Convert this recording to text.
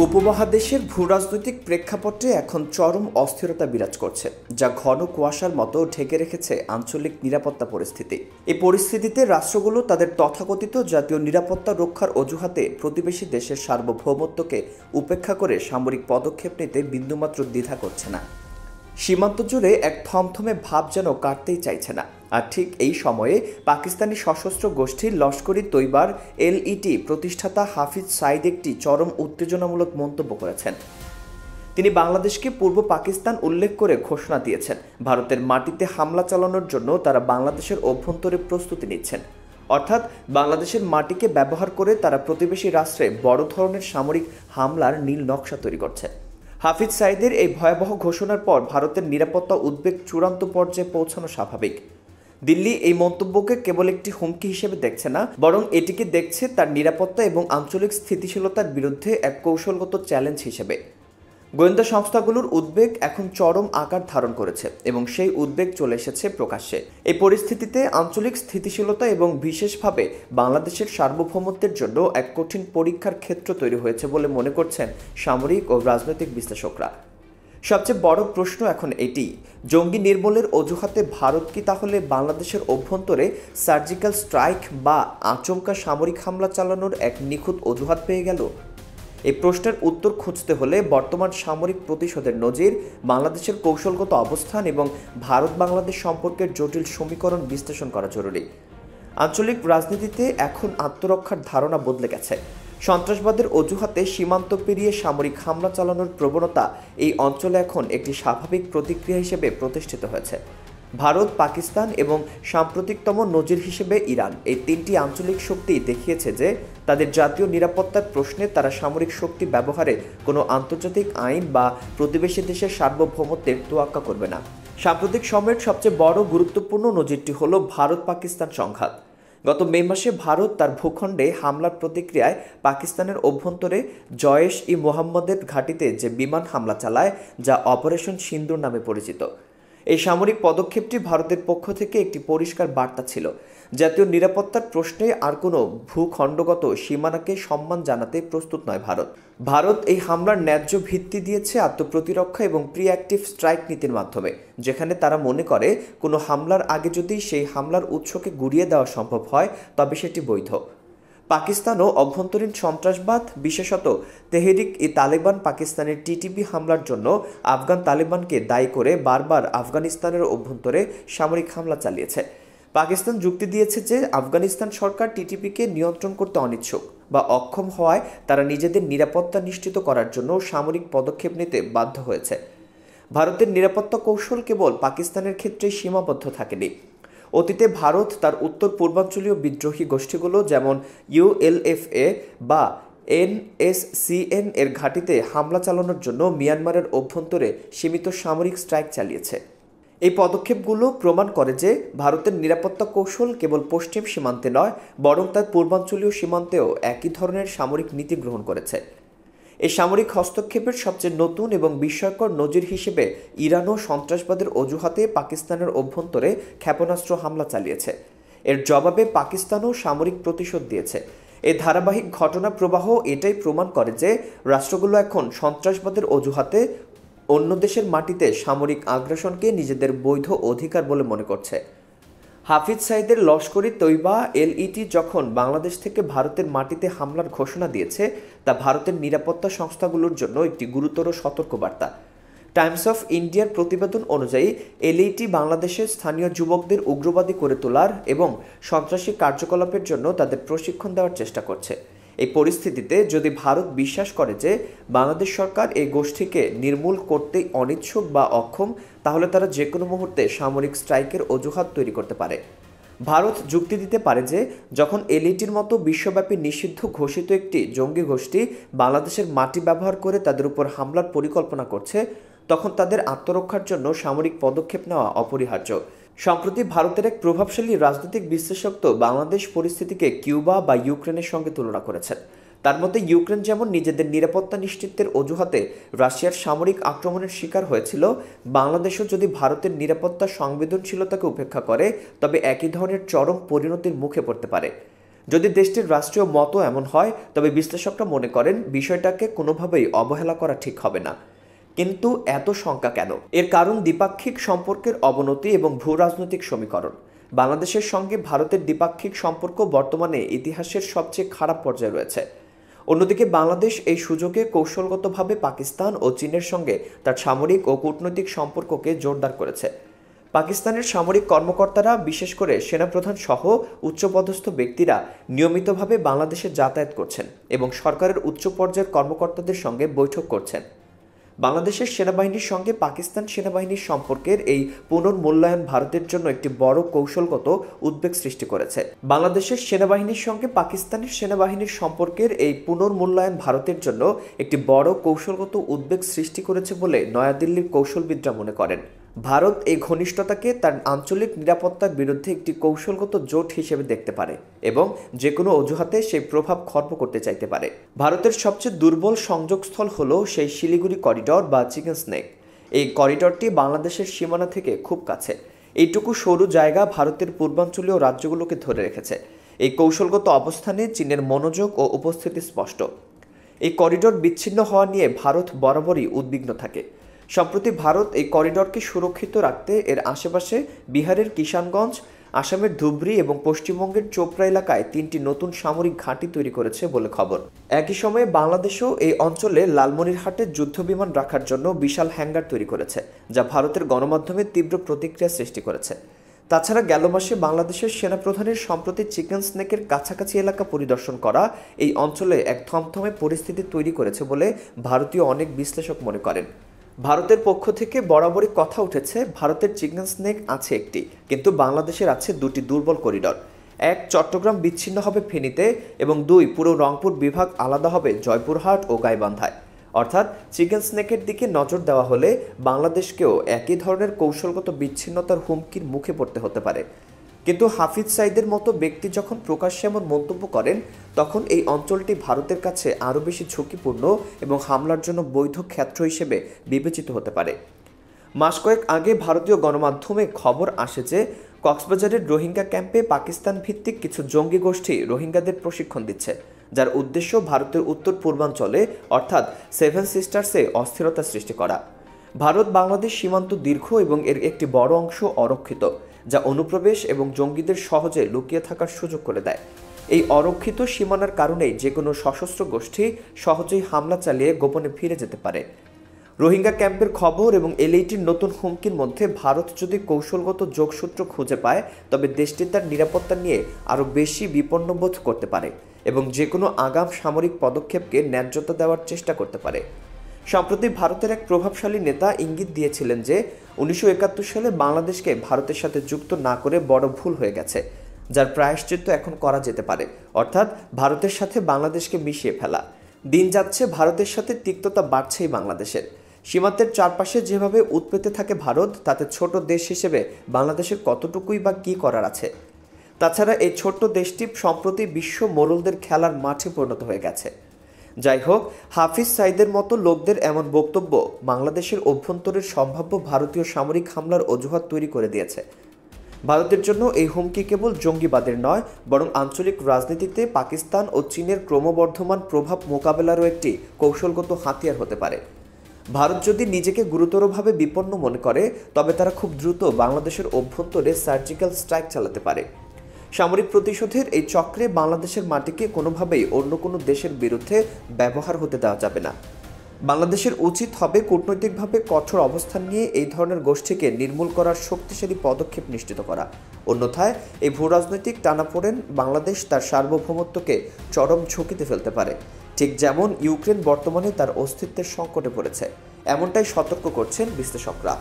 উপমহাদেশের ভূরাজনৈতিক প্রেক্ষাপটে এখন চরম অস্থিরতা বিরাজ করছে, যা ঘন কুয়াশার মতো ঢেকে রেখেছে আঞ্চলিক নিরাপত্তা পরিস্থিতি। এই পরিস্থিতিতে রাষ্ট্রগুলো তাদের তথাকথিত জাতীয় নিরাপত্তা রক্ষার অজুহাতে প্রতিবেশী দেশের সার্বভৌমত্বকে উপেক্ষা করে সামরিক পদক্ষেপ নিতে বিন্দুমাত্র দ্বিধা করছে না। সীমান্ত জুড়ে এক থমথমে ভাব যেন কাটতেই চাইছে না। আর ঠিক এই সময়ে পাকিস্তানি সশস্ত্র গোষ্ঠী লস্করি তৈবার এলইটি প্রতিষ্ঠাতা হাফিজ সাইদ একটি চরম উত্তেজনামূলক মন্তব্য করেছেন। তিনি বাংলাদেশকে পূর্ব পাকিস্তান উল্লেখ করে ঘোষণা দিয়েছেন, ভারতের মাটিতে হামলা চালানোর জন্য তারা বাংলাদেশের অভ্যন্তরে প্রস্তুতি নিচ্ছেন। অর্থাৎ বাংলাদেশের মাটিকে ব্যবহার করে তারা প্রতিবেশী রাষ্ট্রে বড় ধরনের সামরিক হামলার নীল নকশা তৈরি করছে। হাফিজ সাইদের এই ভয়াবহ ঘোষণার পর ভারতের নিরাপত্তা উদ্বেগ চূড়ান্ত পর্যায়ে পৌঁছানো স্বাভাবিক। দিল্লি এই মন্তব্যকে কেবল একটি হুমকি হিসেবে দেখছে না, বরং এটিকে দেখছে তার নিরাপত্তা এবং আঞ্চলিক স্থিতিশীলতার বিরুদ্ধে এক কৌশলগত চ্যালেঞ্জ হিসেবে। গোয়েন্দা সংস্থাগুলোর উদ্বেগ এখন চরম আকার ধারণ করেছে এবং সেই উদ্বেগ চলে এসেছে প্রকাশ্যে। এই পরিস্থিতিতে আঞ্চলিক স্থিতিশীলতা এবং বিশেষভাবে বাংলাদেশের সার্বভৌমত্বের জন্য এক কঠিন পরীক্ষার ক্ষেত্র তৈরি হয়েছে বলে মনে করছেন সামরিক ও রাজনৈতিক বিশ্লেষকরা। সবচেয়ে বড় প্রশ্ন এখন এটি, জঙ্গি নির্মূলের অজুহাতে ভারত কি তাহলে বাংলাদেশের অভ্যন্তরে সার্জিক্যাল স্ট্রাইক বা আচমকা সামরিক হামলা চালানোর এক নিখুঁত অজুহাত পেয়ে গেল? এই প্রশ্নের উত্তর খুঁজতে হলে বর্তমান সামরিক প্রতিশোধের নজির, বাংলাদেশের কৌশলগত অবস্থান এবং ভারত বাংলাদেশ সম্পর্কের জটিল সমীকরণ বিশ্লেষণ করা জরুরি। আঞ্চলিক রাজনীতিতে এখন আত্মরক্ষার ধারণা বদলে গেছে। সন্ত্রাসবাদের অজুহাতে সীমান্ত পেরিয়ে সামরিক হামলা চালানোর প্রবণতা এই অঞ্চলে এখন একটি স্বাভাবিক প্রতিক্রিয়া হিসেবে প্রতিষ্ঠিত হয়েছে। ভারত, পাকিস্তান এবং সাম্প্রতিকতম নজির হিসেবে ইরান, এই তিনটি আঞ্চলিক শক্তি দেখিয়েছে যে তাদের জাতীয় নিরাপত্তার প্রশ্নে তারা সামরিক শক্তি ব্যবহারে কোনো আন্তর্জাতিক আইন বা প্রতিবেশী দেশের সার্বভৌমত্বের তোয়াক্কা করবে না। সাম্প্রতিক সময়ের সবচেয়ে বড় গুরুত্বপূর্ণ নজিরটি হল ভারত পাকিস্তান সংঘাত। গত মে মাসে ভারত তার ভূখণ্ডে হামলার প্রতিক্রিয়ায় পাকিস্তানের অভ্যন্তরে জয়েশ-ই-মোহাম্মদের ঘাঁটিতে যে বিমান হামলা চালায়, যা অপারেশন সিন্দুর নামে পরিচিত। এই সামরিক পদক্ষেপটি ভারতের পক্ষ থেকে একটি পরিষ্কার বার্তা ছিল, জাতীয় নিরাপত্তার প্রশ্নে আর কোনো ভূখণ্ডগত সীমানাকে সম্মান জানাতে প্রস্তুত নয় ভারত এই হামলার ন্যায্য ভিত্তি দিয়েছে আত্মপ্রতিরক্ষা এবং প্রিঅ্যাক্টিভ স্ট্রাইক নীতির মাধ্যমে, যেখানে তারা মনে করে কোনো হামলার আগে যদি সেই হামলার উৎসকে গুড়িয়ে দেওয়া সম্ভব হয় তবে সেটি বৈধ। পাকিস্তানও অভ্যন্তরীণ সন্ত্রাসবাদ, বিশেষত তেহরিক-ই-তালেবান পাকিস্তানের টিটিপি হামলার জন্য আফগান তালেবানকে দায়ী করে বারবার আফগানিস্তানের অভ্যন্তরে সামরিক হামলা চালিয়েছে। পাকিস্তান যুক্তি দিয়েছে যে আফগানিস্তান সরকার টিটিপিকে নিয়ন্ত্রণ করতে অনিচ্ছুক বা অক্ষম হওয়ায় তারা নিজেদের নিরাপত্তা নিশ্চিত করার জন্য সামরিক পদক্ষেপ নিতে বাধ্য হয়েছে। ভারতের নিরাপত্তা কৌশল কেবল পাকিস্তানের ক্ষেত্রেই সীমাবদ্ধ থাকেনি। অতীতে ভারত তার উত্তর পূর্বাঞ্চলীয় বিদ্রোহী গোষ্ঠীগুলো যেমন ইউএলএফএ বা এনএসসিএন এর ঘাঁটিতে হামলা চালানোর জন্য মিয়ানমারের অভ্যন্তরে সীমিত সামরিক স্ট্রাইক চালিয়েছে। এই পদক্ষেপগুলো প্রমাণ করে যে ভারতের নিরাপত্তা কৌশল কেবল পশ্চিম সীমান্তে নয়, বরং তার পূর্বাঞ্চলীয় সীমান্তেও একই ধরনের সামরিক নীতি গ্রহণ করেছে। এই সামরিক হস্তক্ষেপের সবচেয়ে নতুন এবং বিস্ময়কর নজির হিসেবে ইরানও সন্ত্রাসবাদের অজুহাতে পাকিস্তানের অভ্যন্তরে ক্ষেপণাস্ত্র হামলা চালিয়েছে। এর জবাবে পাকিস্তানও সামরিক প্রতিশোধ দিয়েছে। এই ধারাবাহিক ঘটনা প্রবাহ এটাই প্রমাণ করে যে রাষ্ট্রগুলো এখন সন্ত্রাসবাদের অজুহাতে অন্য দেশের মাটিতে সামরিক আগ্রাসনকে নিজেদের বৈধ অধিকার বলে মনে করছে। হাফিজ সাইদের লস্করি তৈবা এলইটি যখন বাংলাদেশ থেকে ভারতের মাটিতে হামলার ঘোষণা দিয়েছে, তা ভারতের নিরাপত্তা সংস্থাগুলোর জন্য একটি গুরুতর সতর্কবার্তা। টাইমস অফ ইন্ডিয়ার প্রতিবেদন অনুযায়ী এলইটি বাংলাদেশের স্থানীয় যুবকদের উগ্রবাদী করে তোলার এবং সন্ত্রাসী কার্যকলাপের জন্য তাদের প্রশিক্ষণ দেওয়ার চেষ্টা করছে। এই পরিস্থিতিতে যদি ভারত বিশ্বাস করে যে বাংলাদেশ সরকার এই গোষ্ঠীকে নির্মূল করতেই অনিচ্ছুক বা অক্ষম, তাহলে তারা যে কোনো মুহূর্তে সামরিক স্ট্রাইকের অজুহাত তৈরি করতে পারে। ভারত যুক্তি দিতে পারে যে যখন এলইটির মতো বিশ্বব্যাপী নিষিদ্ধ ঘোষিত একটি জঙ্গি গোষ্ঠী বাংলাদেশের মাটি ব্যবহার করে তাদের উপর হামলার পরিকল্পনা করছে, তখন তাদের আত্মরক্ষার জন্য সামরিক পদক্ষেপ নেওয়া অপরিহার্য। সম্প্রতি ভারতের এক প্রভাবশালী রাজনৈতিক বিশ্লেষক তো বাংলাদেশ পরিস্থিতিকে কিউবা বা ইউক্রেনের সঙ্গে তুলনা করেছেন। তার মতে ইউক্রেন যেমন নিজেদের নিরাপত্তা নিশ্চিতের অজুহাতে রাশিয়ার সামরিক আক্রমণের শিকার হয়েছিল, বাংলাদেশও যদি ভারতের নিরাপত্তা সংবেদনশীলতাকে উপেক্ষা করে তবে একই ধরনের চরম পরিণতির মুখে পড়তে পারে। যদি দেশটির রাষ্ট্রীয় মতও এমন হয়, তবে বিশ্লেষকরা মনে করেন বিষয়টাকে কোনোভাবেই অবহেলা করা ঠিক হবে না। কিন্তু এত শঙ্কা কেন? এর কারণ দ্বিপাক্ষিক সম্পর্কের অবনতি এবং ভূ রাজনৈতিক সমীকরণ। বাংলাদেশের সঙ্গে ভারতের দ্বিপাক্ষিক সম্পর্ক বর্তমানে ইতিহাসের সবচেয়ে খারাপ পর্যায়ে রয়েছে। অন্যদিকে বাংলাদেশ এই সুযোগে কৌশলগতভাবে পাকিস্তান ও চীনের সঙ্গে তার সামরিক ও কূটনৈতিক সম্পর্ককে জোরদার করেছে। পাকিস্তানের সামরিক কর্মকর্তারা, বিশেষ করে সেনাপ্রধান সহ উচ্চপদস্থ ব্যক্তিরা নিয়মিতভাবে বাংলাদেশে যাতায়াত করছেন এবং সরকারের উচ্চ পর্যায়ের কর্মকর্তাদের সঙ্গে বৈঠক করছেন। বাংলাদেশের সেনাবাহিনীর সঙ্গে পাকিস্তান সেনাবাহিনীর সম্পর্কের এই পুনর্মূল্যায়ন ভারতের জন্য একটি বড় কৌশলগত উদ্বেগ সৃষ্টি করেছে। বাংলাদেশের সেনাবাহিনীর সঙ্গে পাকিস্তানের সেনাবাহিনীর সম্পর্কের এই পুনর্মূল্যায়ন ভারতের জন্য একটি বড় কৌশলগত উদ্বেগ সৃষ্টি করেছে বলে নয়াদিল্লির কৌশলবিদরা মনে করেন। ভারত এই ঘনিষ্ঠতাকে তার আঞ্চলিক নিরাপত্তার বিরুদ্ধে একটি কৌশলগত জোট হিসেবে দেখতে পারে এবং যে কোনো অজুহাতে সেই প্রভাব খর্ব করতে চাইতে পারে। ভারতের সবচেয়ে দুর্বল সংযোগস্থল হলো সেই শিলিগুড়ি করিডর বা চিকেন স্নেক। এই করিডরটি বাংলাদেশের সীমানা থেকে খুব কাছে। এইটুকু সরু জায়গা ভারতের পূর্বাঞ্চলীয় রাজ্যগুলোকে ধরে রেখেছে। এই কৌশলগত অবস্থানে চীনের মনোযোগ ও উপস্থিতি স্পষ্ট। এই করিডর বিচ্ছিন্ন হওয়া নিয়ে ভারত বরাবরই উদ্বিগ্ন থাকে। সম্প্রতি ভারত এই করিডরকে সুরক্ষিত রাখতে এর আশেপাশে বিহারের কিষানগঞ্জ, আসামের ধুবড়ী এবং পশ্চিমবঙ্গের চোপড়া এলাকায় 3টি নতুন সামরিক ঘাঁটি তৈরি করেছে বলে খবর। একই সময়ে বাংলাদেশও এই অঞ্চলে লালমনিরহাটে যুদ্ধবিমান রাখার জন্য বিশাল হ্যাঙ্গার তৈরি করেছে, যা ভারতের গণমাধ্যমে তীব্র প্রতিক্রিয়া সৃষ্টি করেছে। তাছাড়া গেল মাসে বাংলাদেশের সেনাপ্রধানের সম্প্রতি চিকেন স্নেকের কাছাকাছি এলাকা পরিদর্শন করা এই অঞ্চলে এক থমথমে পরিস্থিতি তৈরি করেছে বলে ভারতীয় অনেক বিশ্লেষক মনে করেন। ভারতের পক্ষ থেকে বরাবরই কথা উঠেছে, ভারতের চিকেন স্নেক আছে একটি, কিন্তু বাংলাদেশের আছে 2টি দুর্বল করিডর। 1, চট্টগ্রাম বিচ্ছিন্ন হবে ফেনীতে এবং 2, পুরো রংপুর বিভাগ আলাদা হবে জয়পুরহাট ও গাইবান্ধায়। অর্থাৎ চিকেন স্নেকের দিকে নজর দেওয়া হলে বাংলাদেশকেও একই ধরনের কৌশলগত বিচ্ছিন্নতার হুমকির মুখে পড়তে হতে পারে। কিন্তু হাফিজ সাইদের মতো ব্যক্তি যখন প্রকাশ্যে এমন মন্তব্য করেন, তখন এই অঞ্চলটি ভারতের কাছে আরও বেশি ঝুঁকিপূর্ণ এবং হামলার জন্য বৈধ ক্ষেত্র হিসেবে বিবেচিত হতে পারে। মাস কয়েক আগে ভারতীয় গণমাধ্যমে খবর আসে যে কক্সবাজারের রোহিঙ্গা ক্যাম্পে পাকিস্তান ভিত্তিক কিছু জঙ্গি গোষ্ঠী রোহিঙ্গাদের প্রশিক্ষণ দিচ্ছে, যার উদ্দেশ্য ভারতের উত্তর পূর্বাঞ্চলে অর্থাৎ 7 সিস্টার্সে অস্থিরতা সৃষ্টি করা। ভারত বাংলাদেশ সীমান্ত দীর্ঘ এবং এর একটি বড় অংশ অরক্ষিত, যা অনুপ্রবেশ এবং জঙ্গিদের সহজে লুকিয়ে থাকার সুযোগ করে দেয়। এই অরক্ষিত সীমানার কারণেই যে কোনো সশস্ত্র গোষ্ঠী সহজেই হামলা চালিয়ে গোপনে ফিরে যেতে পারে। রোহিঙ্গা ক্যাম্পের খবর এবং এলএটির নতুন হুমকির মধ্যে ভারত যদি কৌশলগত যোগসূত্র খুঁজে পায়, তবে দেশটি তার নিরাপত্তা নিয়ে আরও বেশি বিপন্নবোধ করতে পারে এবং যে কোনো আগাম সামরিক পদক্ষেপকে ন্যায্যতা দেওয়ার চেষ্টা করতে পারে। সম্প্রতি ভারতের এক প্রভাবশালী নেতা ইঙ্গিত দিয়েছিলেন যে 1971 সালে বাংলাদেশকে ভারতের সাথে যুক্ত না করে বড় ভুল হয়ে গেছে, যার প্রায়শ্চিত্ত এখন করা যেতে পারে, অর্থাৎ ভারতের সাথে বাংলাদেশকে মিশিয়ে ফেলা। দিন যাচ্ছে, ভারতের সাথে তিক্ততা বাড়ছেই বাংলাদেশের। সীমান্তের চারপাশে যেভাবে উৎপেতে থাকে ভারত, তাতে ছোট দেশ হিসেবে বাংলাদেশের কতটুকুই বা কী করার আছে। তাছাড়া এই ছোট্ট দেশটি সম্প্রতি বিশ্ব মোড়লদের খেলার মাঠে পরিণত হয়ে গেছে। যাই হোক, হাফিজ সাইদের মতো লোকদের এমন বক্তব্য বাংলাদেশের অভ্যন্তরের সম্ভাব্য ভারতীয় সামরিক হামলার অজুহাত তৈরি করে দিয়েছে। ভারতের জন্য এই হুমকি কেবল জঙ্গিবাদের নয়, বরং আঞ্চলিক রাজনীতিতে পাকিস্তান ও চীনের ক্রমবর্ধমান প্রভাব মোকাবেলারও একটি কৌশলগত হাতিয়ার হতে পারে। ভারত যদি নিজেকে গুরুতরভাবে বিপন্ন মনে করে, তবে তারা খুব দ্রুত বাংলাদেশের অভ্যন্তরে সার্জিক্যাল স্ট্রাইক চালাতে পারে। সামরিক প্রতিশোধের এই চক্রে বাংলাদেশের মাটিকে কোনোভাবেই অন্য কোনো দেশের বিরুদ্ধে ব্যবহার হতে দেওয়া যাবে না। বাংলাদেশের উচিত হবে কূটনৈতিকভাবে কঠোর অবস্থান নিয়ে এই ধরনের গোষ্ঠীকে নির্মূল করার শক্তিশালী পদক্ষেপ নিশ্চিত করা। অন্যথায় এই ভূরাজনৈতিক টানাপোড়েন বাংলাদেশ তার সার্বভৌমত্বকে চরম ঝুঁকিতে ফেলতে পারে, ঠিক যেমন ইউক্রেন বর্তমানে তার অস্তিত্বের সংকটে পড়েছে। এমনটাই সতর্ক করছেন বিশ্লেষকরা।